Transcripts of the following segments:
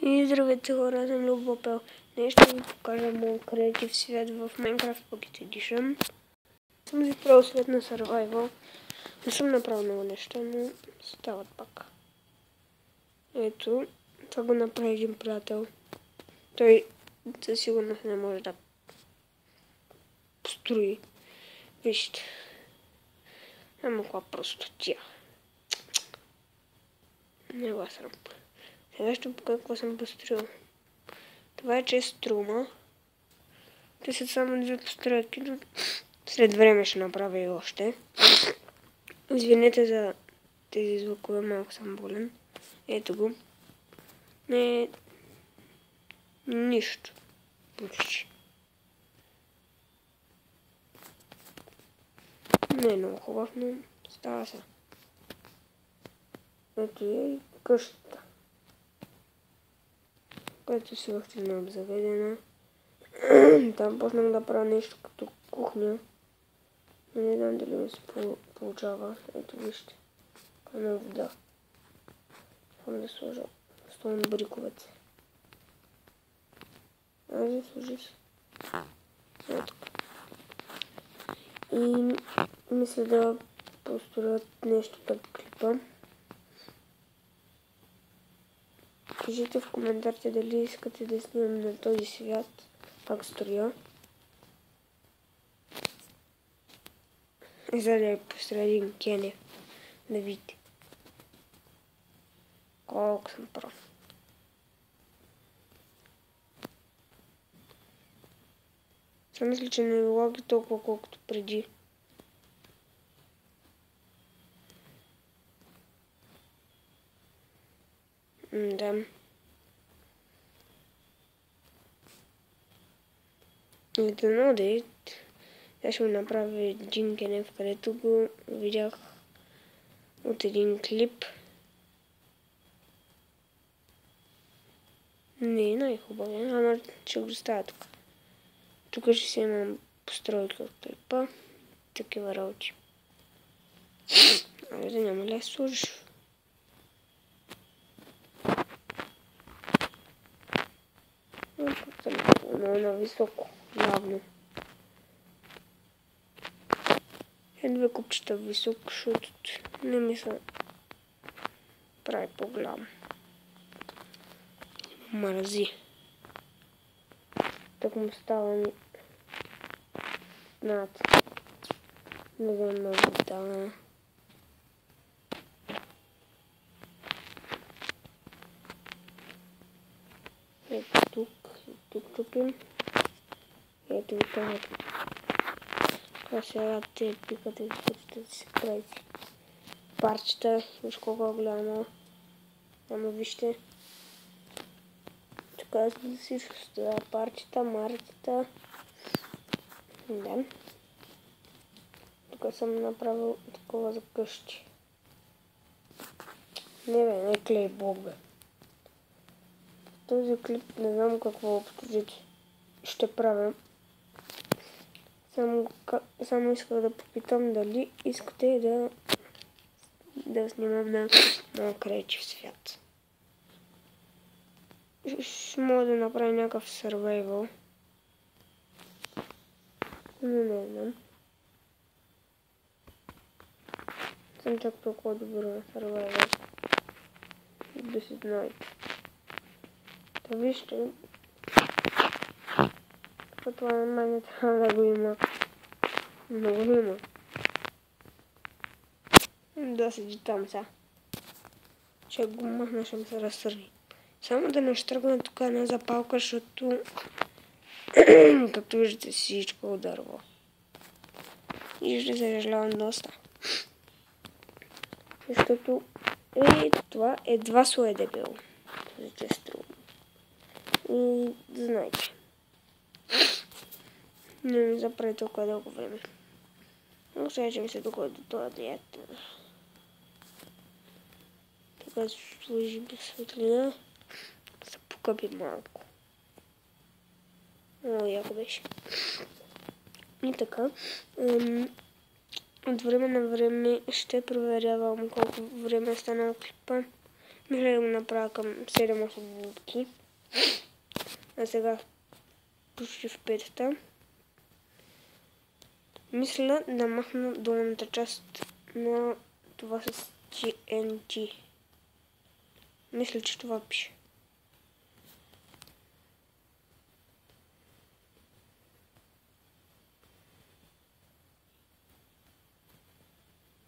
И здравейте хора, аз съм Любопел. Днес ще ви покажа моят креатив свят в Minecraft Pocket Edition. Съм си правил свят на Survival. Не съм направил много неща, но стават пак. Ето, това го направи един приятел. Той със сигурност не може да построи. Вижте. Ама каква просто тя. Не го срам. Сега ще покажа какво съм построил. Това е чест струма. Те са само две постройки, но след време ще направя и още. Извинете за тези звукове, малко съм болен. Ето го. Не е нищо. Почти. Не е много хубав, но става се. Ето е къщата, която си още не е обзаведена. Там почнах да правя нещо като кухня. Но не знам дали ми се получава. Ето вижте. Пълна вода. Искам да сложа столни бриковете. Айде, сложи се. Ето. И мисля да построя нещо пред клипа. Кажете в коментарите дали искате да снимам на този свят как строя. И за да я построя един кене. Да видите колко съм прав. Съм мисля, че не логи толкова колкото преди. Да. И дано да е. Сега ще го направя един кенев, където го видях от един клип. Не е най-хубавия, ама ще го оставя тук. Тук ще си имам постройка от клипа. Такива работи. Айде, няма ли да сложиш? Много високо, явно. Две купчета високо, защото не ми се прави по-голям. Мрази. Так му става над. Не знам много да. Ето тук. Тук тупим. Ето и това. Така сега те пикате и да си правите парчета. Виж колко е голямо. Ама вижте. Така да всичко с това парчета, маркета. Да. Тук съм направил такова за къщи. Не бе, не клей бог бе. Този клип не знам какво ще правя. Само исках да попитам дали искате да снимам на моят креатив свят. Ще мога да направя някакъв survival. Но не знам. Съм чак толкова добър на survival. Да си знаете. Та вижте. Това на мен не трябва да го има. Много има. Да седи там сега. Ще го махна, ще се разсърди. Само да не штръгна тук една запалка, защото както виждате всичко от дърво. И ще съжалявам доста. Защото това едва слое дебело. И знаете. Не ми заправи толкова дълго време. Но сега ще ми се доходи до това диета. Така служи без светлина. Се покъпи малко. Много яко беше. И така. От време на време ще проверявам колко време е станал клипа. Мисля да го направя към 7-8 минутки. А сега почти в 5-та. Мисля да махна долната част на това с TNT. Мисля, че това пише.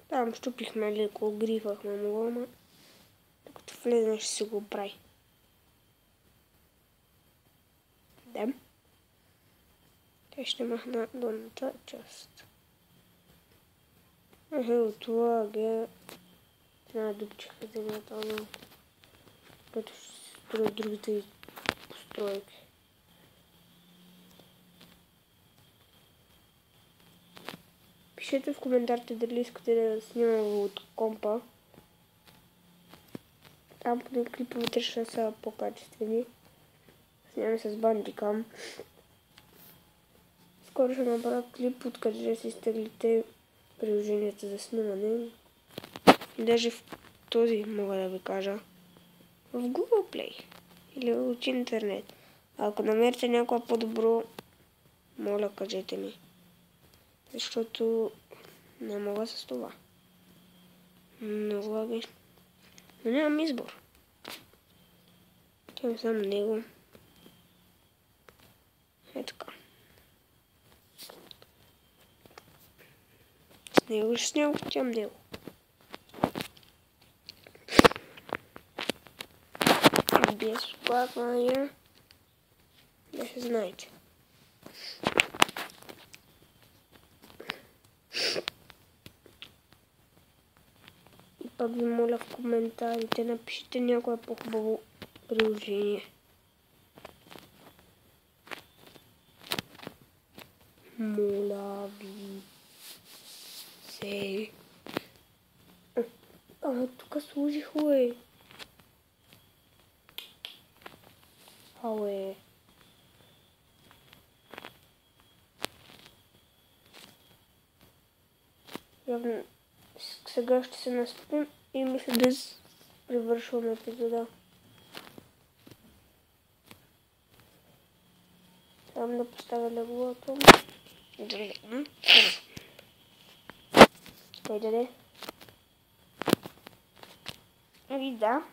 Там щупихме леко, грифахме много, ама докато влезнеш ще си го прави. Да. Те ще махна долната част. Ехе, това ге една дупчиха земята, но като ще строят другите постройки. Пишете в коментарите дали искате да снимам от компа. Там поне клиповете ще са по-качествени. Снимаме с бандикам. Скоро ще направя клип, откъде да си изтеглите приложението за снимане. И даже в този мога да ви кажа. В Google Play. Или от интернет. Ако намерите някое по-добро, моля кажете ми. Защото не мога с това. Много логично. Но нямам избор. Тям само него. Е така. С него, тям него. Безплатная. Да се знаете. И пак ви моля в коментарите, напишите някое по-хубаво приложение. Моля ви се. Тук служих, уе. Ауе. Явно сега ще се наспим и мисля да привършваме епизода. Трябва да поставя леглото. Хайде. И да.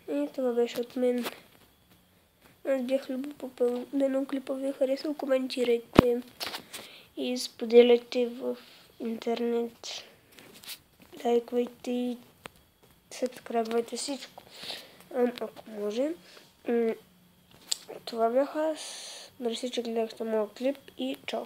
И това беше от мен. Аз бях Любопопел. Дано клипа ви е харесал. Коментирайте и споделяйте в интернет. Лайквайте и сабскрайбвайте всичко. Ако може. Това бях аз. Мерси, че гледахте моят клип и чао!